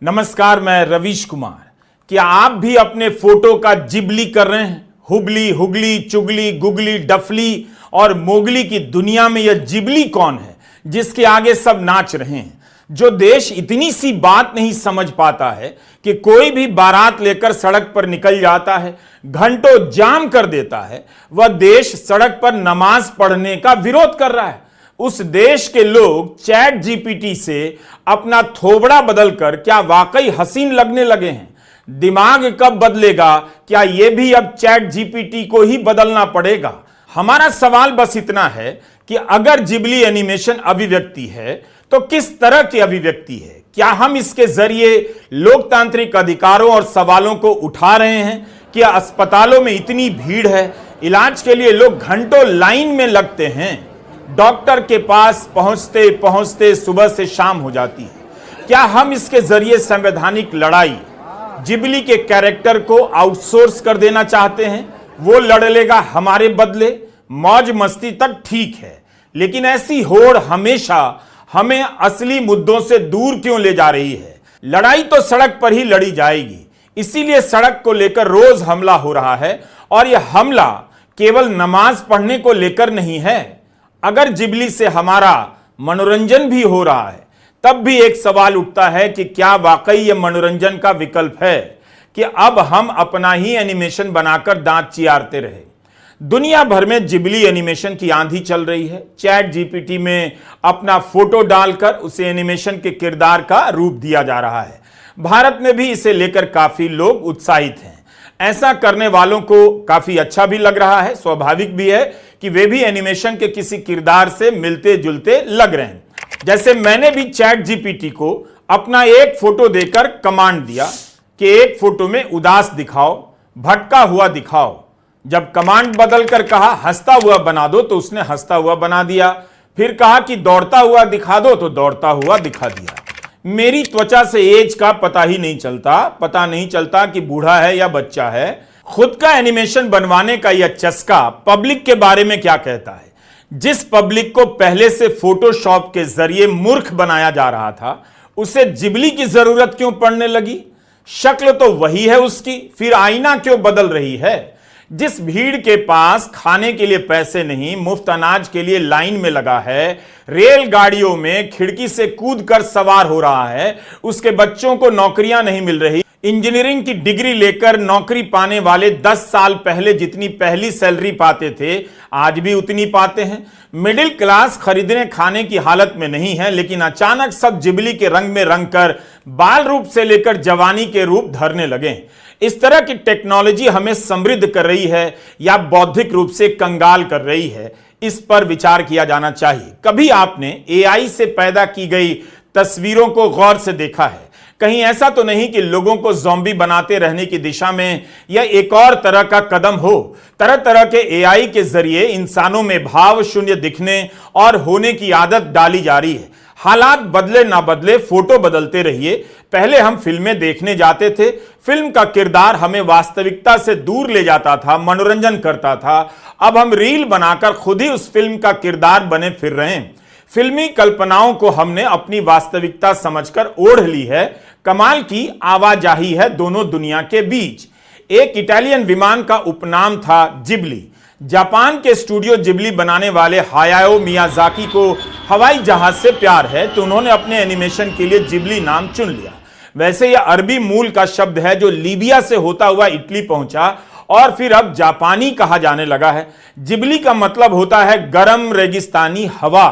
नमस्कार, मैं रवीश कुमार। क्या आप भी अपने फोटो का जिबली कर रहे हैं? हुबली, हुगली, चुगली, गुगली, डफली और मोगली की दुनिया में यह जिबली कौन है जिसके आगे सब नाच रहे हैं? जो देश इतनी सी बात नहीं समझ पाता है कि कोई भी बारात लेकर सड़क पर निकल जाता है, घंटों जाम कर देता है, वह देश सड़क पर नमाज पढ़ने का विरोध कर रहा है। उस देश के लोग चैट जीपीटी से अपना थोबड़ा बदलकर क्या वाकई हसीन लगने लगे हैं? दिमाग कब बदलेगा? क्या यह भी अब चैट जीपीटी को ही बदलना पड़ेगा? हमारा सवाल बस इतना है कि अगर जिबली एनिमेशन अभिव्यक्ति है तो किस तरह की अभिव्यक्ति है? क्या हम इसके जरिए लोकतांत्रिक अधिकारों और सवालों को उठा रहे हैं? क्या अस्पतालों में इतनी भीड़ है, इलाज के लिए लोग घंटों लाइन में लगते हैं, डॉक्टर के पास पहुंचते पहुंचते सुबह से शाम हो जाती है? क्या हम इसके जरिए संवैधानिक लड़ाई जिबली के कैरेक्टर को आउटसोर्स कर देना चाहते हैं? वो लड़ लेगा हमारे बदले। मौज मस्ती तक ठीक है, लेकिन ऐसी होड़ हमेशा हमें असली मुद्दों से दूर क्यों ले जा रही है? लड़ाई तो सड़क पर ही लड़ी जाएगी, इसीलिए सड़क को लेकर रोज हमला हो रहा है। और यह हमला केवल नमाज पढ़ने को लेकर नहीं है। अगर जिबली से हमारा मनोरंजन भी हो रहा है, तब भी एक सवाल उठता है कि क्या वाकई यह मनोरंजन का विकल्प है कि अब हम अपना ही एनिमेशन बनाकर दांत चियारते रहे? दुनिया भर में जिबली एनिमेशन की आंधी चल रही है। चैट जीपीटी में अपना फोटो डालकर उसे एनिमेशन के किरदार का रूप दिया जा रहा है। भारत में भी इसे लेकर काफी लोग उत्साहित हैं। ऐसा करने वालों को काफी अच्छा भी लग रहा है। स्वाभाविक भी है कि वे भी एनिमेशन के किसी किरदार से मिलते जुलते लग रहे हैं। जैसे मैंने भी चैट जीपीटी को अपना एक फोटो देकर कमांड दिया कि एक फोटो में उदास दिखाओ, भटका हुआ दिखाओ। जब कमांड बदलकर कहा हंसता हुआ बना दो तो उसने हंसता हुआ बना दिया। फिर कहा कि दौड़ता हुआ दिखा दो तो दौड़ता हुआ दिखा दिया। मेरी त्वचा से एज का पता ही नहीं चलता, पता नहीं चलता कि बूढ़ा है या बच्चा है। खुद का एनिमेशन बनवाने का यह चस्का पब्लिक के बारे में क्या कहता है? जिस पब्लिक को पहले से फोटोशॉप के जरिए मूर्ख बनाया जा रहा था, उसे जिबली की जरूरत क्यों पड़ने लगी? शक्ल तो वही है उसकी, फिर आईना क्यों बदल रही है? जिस भीड़ के पास खाने के लिए पैसे नहीं, मुफ्त अनाज के लिए लाइन में लगा है, रेलगाड़ियों में खिड़की से कूद कर सवार हो रहा है, उसके बच्चों को नौकरियां नहीं मिल रही। इंजीनियरिंग की डिग्री लेकर नौकरी पाने वाले 10 साल पहले जितनी पहली सैलरी पाते थे, आज भी उतनी पाते हैं। मिडिल क्लास खरीदने खाने की हालत में नहीं है, लेकिन अचानक सब जिबली के रंग में रंग कर बाल रूप से लेकर जवानी के रूप धरने लगे। इस तरह की टेक्नोलॉजी हमें समृद्ध कर रही है या बौद्धिक रूप से कंगाल कर रही है? इस पर विचार किया जाना चाहिए। कभी आपने एआई से पैदा की गई तस्वीरों को गौर से देखा है? कहीं ऐसा तो नहीं कि लोगों को ज़ॉम्बी बनाते रहने की दिशा में यह एक और तरह का कदम हो? तरह तरह के एआई के जरिए इंसानों में भाव शून्य दिखने और होने की आदत डाली जा रही है। हालात बदले ना बदले, फोटो बदलते रहिए। पहले हम फिल्में देखने जाते थे, फिल्म का किरदार हमें वास्तविकता से दूर ले जाता था, मनोरंजन करता था। अब हम रील बनाकर खुद ही उस फिल्म का किरदार बने फिर रहे हैं। फिल्मी कल्पनाओं को हमने अपनी वास्तविकता समझकर ओढ़ ली है। कमाल की आवाजाही है दोनों दुनिया के बीच। एक इटालियन विमान का उपनाम था जिबली। जापान के स्टूडियो जिबली बनाने वाले हायाओ मियाजाकी को हवाई जहाज से प्यार है, तो उन्होंने अपने एनिमेशन के लिए जिबली नाम चुन लिया। वैसे यह अरबी मूल का शब्द है जो लीबिया से होता हुआ इटली पहुंचा और फिर अब जापानी कहा जाने लगा है। जिबली का मतलब होता है गर्म रेगिस्तानी हवा।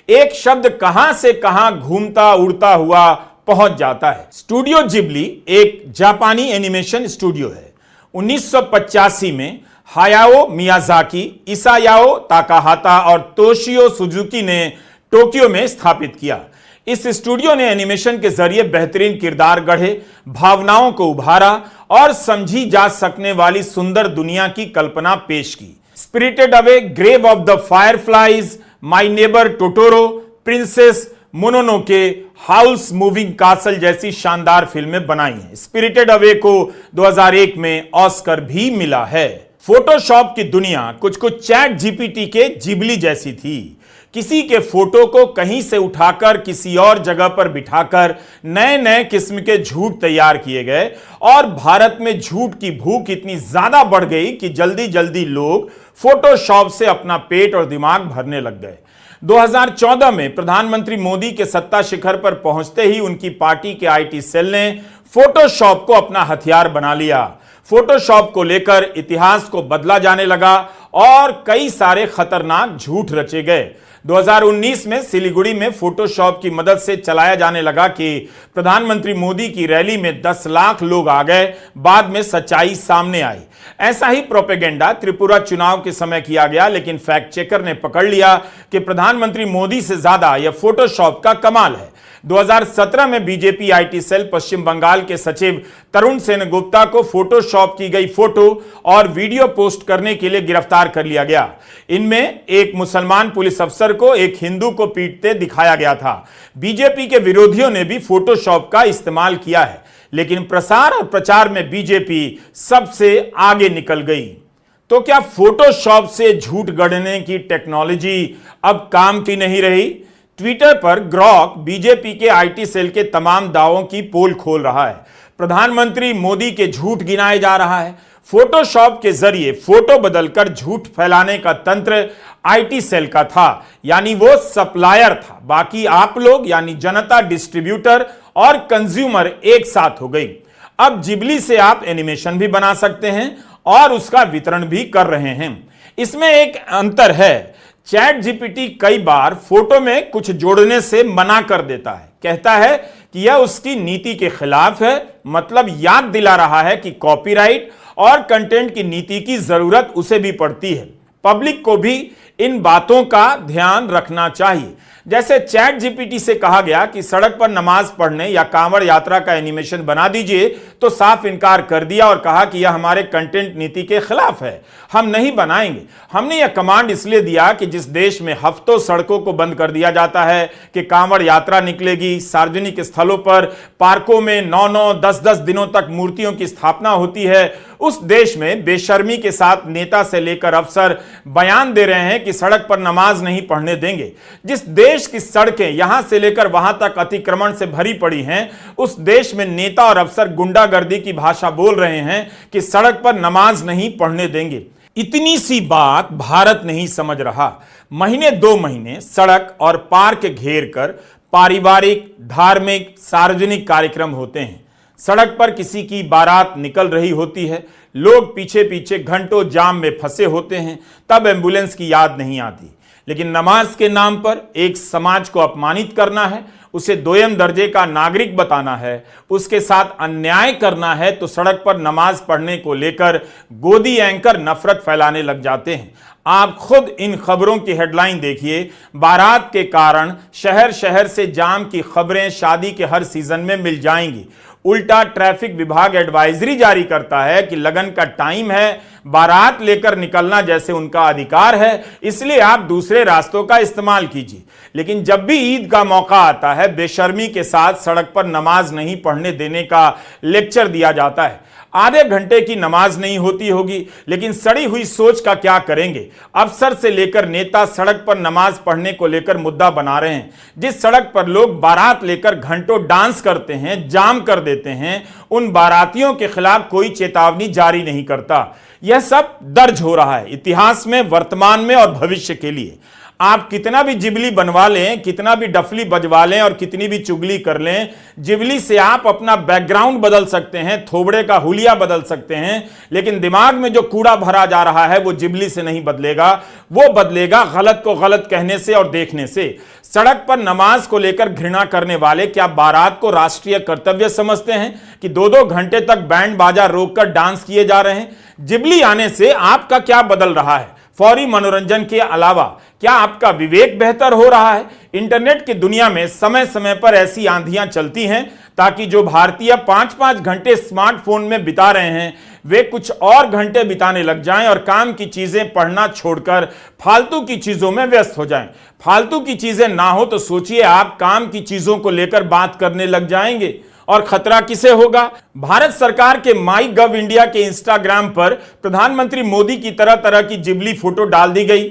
एक शब्द कहां से कहां घूमता उड़ता हुआ पहुंच जाता है। स्टूडियो जिबली एक जापानी एनिमेशन स्टूडियो है। 1985 में हायाओ मियाजाकी, इसायाओ ताकाहाता और तोशियो सुजुकी ने टोक्यो में स्थापित किया। इस स्टूडियो ने एनिमेशन के जरिए बेहतरीन किरदार गढ़े, भावनाओं को उभारा और समझी जा सकने वाली सुंदर दुनिया की कल्पना पेश की। Spirited Away, Grave of the Fireflies, My Neighbour Totoro, Princess Mononoke, Howl's Moving Castle जैसी शानदार फिल्में बनाई हैं। स्पिरिटेड अवे को 2001 में ऑस्कर भी मिला है। फोटोशॉप की दुनिया कुछ कुछ चैट जीपीटी के जिबली जैसी थी। किसी के फोटो को कहीं से उठाकर किसी और जगह पर बिठाकर नए नए किस्म के झूठ तैयार किए गए और भारत में झूठ की भूख इतनी ज्यादा बढ़ गई कि जल्दी जल्दी लोग फोटोशॉप से अपना पेट और दिमाग भरने लग गए। 2014 में प्रधानमंत्री मोदी के सत्ता शिखर पर पहुंचते ही उनकी पार्टी के आईटी सेल ने फोटोशॉप को अपना हथियार बना लिया। फोटोशॉप को लेकर इतिहास को बदला जाने लगा और कई सारे खतरनाक झूठ रचे गए। 2019 में सिलीगुड़ी में फोटोशॉप की मदद से चलाया जाने लगा कि प्रधानमंत्री मोदी की रैली में 10 लाख लोग आ गए। बाद में सच्चाई सामने आई। ऐसा ही प्रोपेगेंडा त्रिपुरा चुनाव के समय किया गया, लेकिन फैक्ट चेकर ने पकड़ लिया कि प्रधानमंत्री मोदी से ज्यादा यह फोटोशॉप का कमाल है। 2017 में बीजेपी आईटी सेल पश्चिम बंगाल के सचिव तरुण सेनगुप्ता को फोटोशॉप की गई फोटो और वीडियो पोस्ट करने के लिए गिरफ्तार कर लिया गया। इनमें एक मुसलमान पुलिस अफसर को एक हिंदू को पीटते दिखाया गया था। बीजेपी के विरोधियों ने भी फोटोशॉप का इस्तेमाल किया है, लेकिन प्रसार और प्रचार में बीजेपी सबसे आगे निकल गई। तो क्या फोटोशॉप से झूठ गढ़ने की टेक्नोलॉजी अब काम की नहीं रही? ट्विटर पर ग्रॉक बीजेपी के आईटी सेल के तमाम दावों की पोल खोल रहा है। प्रधानमंत्री मोदी के झूठ गिनाए जा रहा है। फोटोशॉप के जरिए फोटो बदलकर झूठ फैलाने का तंत्र आईटी सेल का था, यानी वो सप्लायर था। बाकी आप लोग यानी जनता, डिस्ट्रीब्यूटर और कंज्यूमर एक साथ हो गई। अब जिबली से आप एनिमेशन भी बना सकते हैं और उसका वितरण भी कर रहे हैं। इसमें एक अंतर है। चैट जीपीटी कई बार फोटो में कुछ जोड़ने से मना कर देता है, कहता है कि यह उसकी नीति के खिलाफ है, मतलब याद दिला रहा है कि कॉपीराइट और कंटेंट की नीति की जरूरत उसे भी पड़ती है। पब्लिक को भी इन बातों का ध्यान रखना चाहिए। जैसे चैट जीपीटी से कहा गया कि सड़क पर नमाज पढ़ने या कांवड़ यात्रा का एनिमेशन बना दीजिए, तो साफ इनकार कर दिया और कहा कि यह हमारे कंटेंट नीति के खिलाफ है, हम नहीं बनाएंगे। हमने यह कमांड इसलिए दिया कि जिस देश में हफ्तों सड़कों को बंद कर दिया जाता है कि कांवड़ यात्रा निकलेगी, सार्वजनिक स्थलों पर पार्कों में 9-9, 10-10 दिनों तक मूर्तियों की स्थापना होती है, उस देश में बेशर्मी के साथ नेता से लेकर अफसर बयान दे रहे हैं कि सड़क पर नमाज नहीं पढ़ने देंगे। जिस देश की सड़कें यहां से लेकर वहां तक अतिक्रमण से भरी पड़ी हैं, उस देश में नेता और अफसर गुंडागर्दी की भाषा बोल रहे हैं कि सड़क पर नमाज नहीं पढ़ने देंगे। इतनी सी बात भारत नहीं समझ रहा। महीने 2 महीने सड़क और पार्क घेर कर पारिवारिक, धार्मिक, सार्वजनिक कार्यक्रम होते हैं। सड़क पर किसी की बारात निकल रही होती है, लोग पीछे पीछे घंटों जाम में फंसे होते हैं, तब एम्बुलेंस की याद नहीं आती। लेकिन नमाज के नाम पर एक समाज को अपमानित करना है, उसे दोयम दर्जे का नागरिक बताना है, उसके साथ अन्याय करना है, तो सड़क पर नमाज पढ़ने को लेकर गोदी एंकर नफरत फैलाने लग जाते हैं। आप खुद इन खबरों की हेडलाइन देखिए। बारात के कारण शहर शहर से जाम की खबरें शादी के हर सीजन में मिल जाएंगी। उल्टा ट्रैफिक विभाग एडवाइजरी जारी करता है कि लगन का टाइम है, बारात लेकर निकलना जैसे उनका अधिकार है, इसलिए आप दूसरे रास्तों का इस्तेमाल कीजिए। लेकिन जब भी ईद का मौका आता है, बेशर्मी के साथ सड़क पर नमाज नहीं पढ़ने देने का लेक्चर दिया जाता है। आधे घंटे की नमाज नहीं होती होगी, लेकिन सड़ी हुई सोच का क्या करेंगे। अफसर से लेकर नेता सड़क पर नमाज पढ़ने को लेकर मुद्दा बना रहे हैं। जिस सड़क पर लोग बारात लेकर घंटों डांस करते हैं, जाम कर देते हैं, उन बारातियों के खिलाफ कोई चेतावनी जारी नहीं करता। यह सब दर्ज हो रहा है इतिहास में, वर्तमान में और भविष्य के लिए। आप कितना भी जिबली बनवा लें, कितना भी डफली बजवा लें और कितनी भी चुगली कर लें, जिबली से आप अपना बैकग्राउंड बदल सकते हैं, थोबड़े का हुलिया बदल सकते हैं, लेकिन दिमाग में जो कूड़ा भरा जा रहा है वो जिबली से नहीं बदलेगा। वो बदलेगा गलत को गलत कहने से और देखने से। सड़क पर नमाज को लेकर घृणा करने वाले क्या बारात को राष्ट्रीय कर्तव्य समझते हैं कि 2-2 घंटे तक बैंड बाजा रोककर डांस किए जा रहे हैं? जिबली आने से आपका क्या बदल रहा है? फौरी मनोरंजन के अलावा क्या आपका विवेक बेहतर हो रहा है? इंटरनेट की दुनिया में समय समय पर ऐसी आंधियां चलती हैं ताकि जो भारतीय 5-5 घंटे स्मार्टफोन में बिता रहे हैं, वे कुछ और घंटे बिताने लग जाएं और काम की चीजें पढ़ना छोड़कर फालतू की चीजों में व्यस्त हो जाएं। फालतू की चीजें ना हो तो सोचिए आप काम की चीजों को लेकर बात करने लग जाएंगे। और खतरा किसे होगा? भारत सरकार के माई गव इंडिया के इंस्टाग्राम पर प्रधानमंत्री मोदी की तरह तरह की जिबली फोटो डाल दी गई।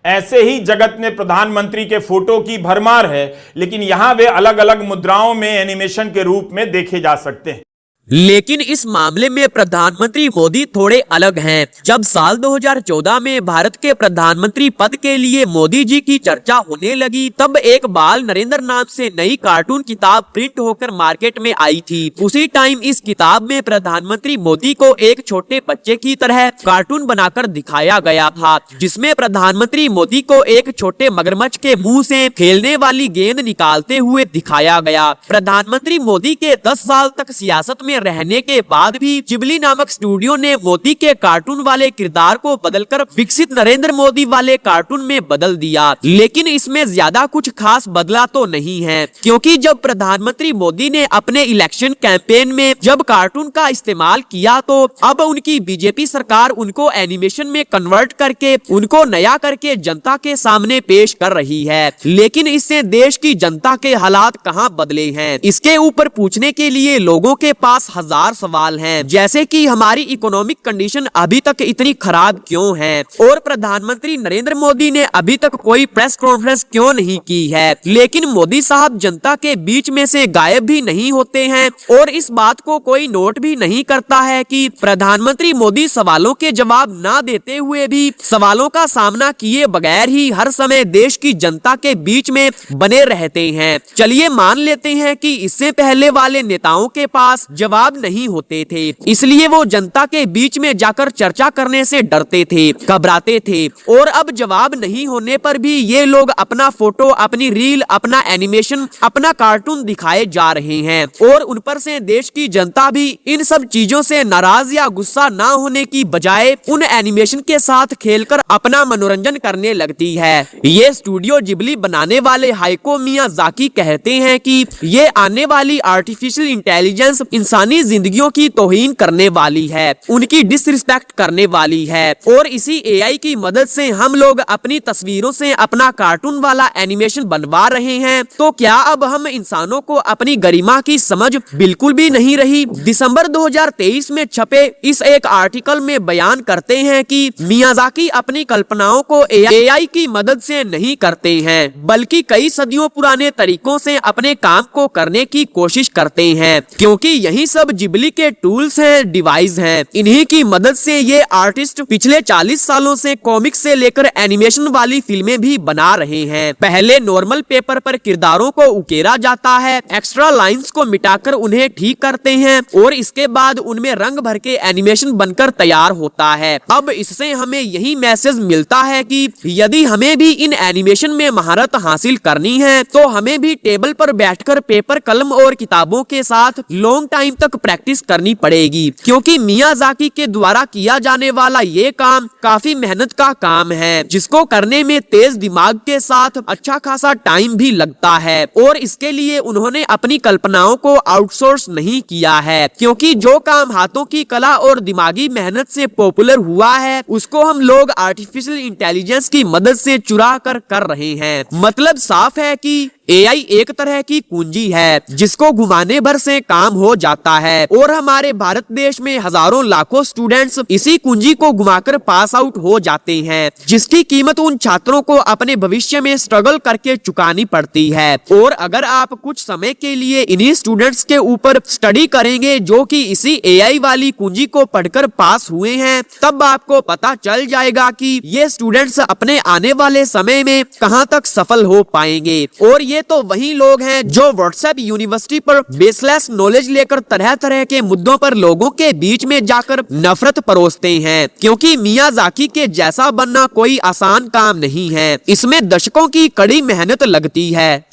ऐसे ही जगत में प्रधानमंत्री के फोटो की भरमार है, लेकिन यहां वे अलग अलग मुद्राओं में एनिमेशन के रूप में देखे जा सकते हैं। लेकिन इस मामले में प्रधानमंत्री मोदी थोड़े अलग हैं। जब साल 2014 में भारत के प्रधानमंत्री पद के लिए मोदी जी की चर्चा होने लगी, तब एक बाल नरेंद्र नाम से नई कार्टून किताब प्रिंट होकर मार्केट में आई थी। उसी टाइम इस किताब में प्रधानमंत्री मोदी को एक छोटे बच्चे की तरह कार्टून बनाकर दिखाया गया था, जिसमें प्रधानमंत्री मोदी को एक छोटे मगरमच्छ के मुंह से खेलने वाली गेंद निकालते हुए दिखाया गया। प्रधानमंत्री मोदी के 10 साल तक सियासत में रहने के बाद भी जिबली नामक स्टूडियो ने मोदी के कार्टून वाले किरदार को बदलकर विकसित नरेंद्र मोदी वाले कार्टून में बदल दिया। लेकिन इसमें ज्यादा कुछ खास बदला तो नहीं है, क्योंकि जब प्रधानमंत्री मोदी ने अपने इलेक्शन कैंपेन में जब कार्टून का इस्तेमाल किया, तो अब उनकी बीजेपी सरकार उनको एनिमेशन में कन्वर्ट करके उनको नया करके जनता के सामने पेश कर रही है। लेकिन इससे देश की जनता के हालात कहाँ बदले हैं, इसके ऊपर पूछने के लिए लोगों के पास हजार सवाल हैं, जैसे कि हमारी इकोनॉमिक कंडीशन अभी तक इतनी खराब क्यों है, और प्रधानमंत्री नरेंद्र मोदी ने अभी तक कोई प्रेस कॉन्फ्रेंस क्यों नहीं की है। लेकिन मोदी साहब जनता के बीच में से गायब भी नहीं होते हैं, और इस बात को कोई नोट भी नहीं करता है कि प्रधानमंत्री मोदी सवालों के जवाब ना देते हुए भी सवालों का सामना किए बगैर ही हर समय देश की जनता के बीच में बने रहते हैं। चलिए मान लेते हैं कि इससे पहले वाले नेताओं के पास जवाब नहीं होते थे, इसलिए वो जनता के बीच में जाकर चर्चा करने से डरते थे, घबराते थे, और अब जवाब नहीं होने पर भी ये लोग अपना फोटो, अपनी रील, अपना एनिमेशन, अपना कार्टून दिखाए जा रहे हैं, और उन पर से देश की जनता भी इन सब चीजों से नाराज या गुस्सा ना होने की बजाय उन एनिमेशन के साथ खेलकर अपना मनोरंजन करने लगती है। ये स्टूडियो जिबली बनाने वाले हाइको मियाजाकी कहते हैं कि ये आने वाली आर्टिफिशियल इंटेलिजेंस इंसानी जिंदगियों की तौहीन करने वाली है, उनकी डिसरिस्पेक्ट करने वाली है, और इसी एआई की मदद से हम लोग अपनी तस्वीरों से अपना कार्टून वाला एनिमेशन बनवा रहे हैं। तो क्या अब हम इंसानों को अपनी गरिमा की समझ बिल्कुल भी नहीं रही। दिसंबर 2023 में छपे इस एक आर्टिकल में बयान करते हैं कि मियाजाकी अपनी कल्पनाओं को एआई की मदद से नहीं करते हैं, बल्कि कई सदियों पुराने तरीकों से अपने काम को करने की कोशिश करते हैं, क्योंकि यही सब जिबली के टूल्स हैं, डिवाइस हैं। इन्हीं की मदद से ये आर्टिस्ट पिछले 40 सालों से कॉमिक्स से लेकर एनिमेशन वाली फिल्में भी बना रहे हैं। पहले नॉर्मल पेपर पर किरदारों को उकेरा जाता है, एक्स्ट्रा लाइंस को मिटाकर उन्हें ठीक करते हैं, और इसके बाद उनमें रंग भर के एनिमेशन बनकर तैयार होता है। अब इससे हमें यही मैसेज मिलता है कि यदि हमें भी इन एनिमेशन में महारत हासिल करनी है, तो हमें भी टेबल पर बैठकर पेपर, कलम और किताबों के साथ लॉन्ग टाइम तक प्रैक्टिस करनी पड़ेगी, क्योंकि मियाजाकी के द्वारा किया जाने वाला ये काम काफी मेहनत का काम है, जिसको करने में तेज दिमाग के साथ अच्छा खासा टाइम भी लगता है, और इसके लिए उन्होंने अपनी कल्पनाओं को आउटसोर्स नहीं किया है, क्योंकि जो काम हाथों की कला और दिमागी मेहनत से पॉपुलर हुआ है, उसको हम लोग आर्टिफिशियल इंटेलिजेंस की मदद से चुरा कर रहे हैं। मतलब साफ है कि एआई एक तरह की कुंजी है, जिसको घुमाने भर से काम हो जाता है, और हमारे भारत देश में हजारों लाखों स्टूडेंट्स इसी कुंजी को घुमाकर पास आउट हो जाते हैं, जिसकी कीमत उन छात्रों को अपने भविष्य में स्ट्रगल करके चुकानी पड़ती है। और अगर आप कुछ समय के लिए इन्हीं स्टूडेंट्स के ऊपर स्टडी करेंगे जो कि इसी एआई वाली कुंजी को पढ़कर पास हुए हैं, तब आपको पता चल जाएगा कि ये स्टूडेंट्स अपने आने वाले समय में कहां तक सफल हो पाएंगे। और ये तो वही लोग हैं जो व्हाट्सएप यूनिवर्सिटी पर बेसलेस नॉलेज लेकर तरह तरह के मुद्दों पर लोगों के बीच में जाकर नफरत परोसते हैं, क्योंकि मियाजाकी के जैसा बनना कोई आसान काम नहीं है, इसमें दशकों की कड़ी मेहनत लगती है।